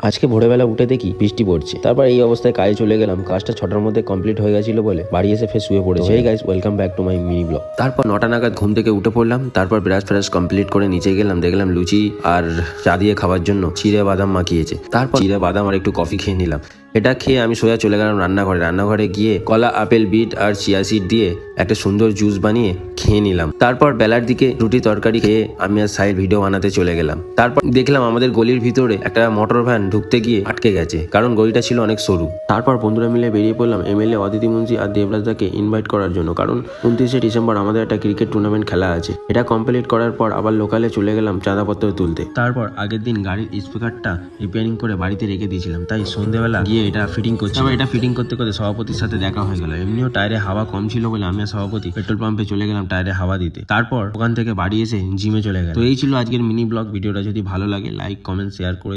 আজকে ভোরবেলা উঠে দেখি বৃষ্টি পড়ছে। তারপর এই অবস্থায় কাজে চলে গেলাম। কাজটা 6টার মধ্যে কমপ্লিট হয়ে গেছিল বলে বাড়ি এসে ফের শুয়ে পড়েছি। Hey guys, welcome back to my mini blog. তারপর 9টা নাগাদ ঘুম থেকে উঠে পড়লাম। তারপর ব্রাশ ফ্রাশ কমপ্লিট করে নিচে গেলাম, দেখলাম লুচি আর চা দিয়ে খাওয়ার জন্য চিড়ে বাদাম মাখিয়েছে। তারপর চিড়ে বাদাম আর একটু কফি খেয়ে নিলাম। এটা খেয়ে আমি সোজা চলে গেলাম রান্নাঘরে গিয়ে কলা, আপেল, বিট আর চিয়া সিড দিয়ে একটা সুন্দর জুস বানিয়ে খেয়ে নিলাম। তারপর বেলার দিকে রুটি তরকারি খেয়ে আমি আর সাইড ভিডিও বানাতে চলে গেলাম। তারপর দেখলাম আমাদের গলির ভিতরে একটা মোটর ভ্যান ঢুকতে গিয়ে আটকে গেছে, কারণ গলিটা ছিল অনেক সরু। তারপর বন্ধুরা মিলে বেরিয়ে পড়লাম এমএলএ অদিতি মুন্সি আর দেবরাজদাকে ইনভাইট করার জন্য, কারণ 29শে ডিসেম্বর আমাদের একটা ক্রিকেট টুর্নামেন্ট খেলা আছে। এটা কমপ্লিট করার পর আবার লোকালে চলে গেলাম চাঁদাপত্র তুলতে। তারপর আগের দিন গাড়ির স্পিকারটা রিপেয়ারিং করে বাড়িতে রেখে দিয়েছিলাম, তাই সন্ধ্যেবেলা গিয়ে এটা ফিটিং করছি। এটা ফিটিং করতে করতে সভাপতির সাথে দেখা হয়ে গেল। এমনিও টায়ারে হাওয়া কম ছিল বলে আমি আর সভাপতি পেট্রোল পাম্পে চলে গেলাম টায়ারে হাওয়া দিতে। তারপর ওখান থেকে বাড়ি এসে জিমে চলে গেলাম। তো এই ছিল আজকের মিনি ব্লগ। ভিডিওটা যদি ভালো লাগে লাইক, কমেন্ট, শেয়ার করে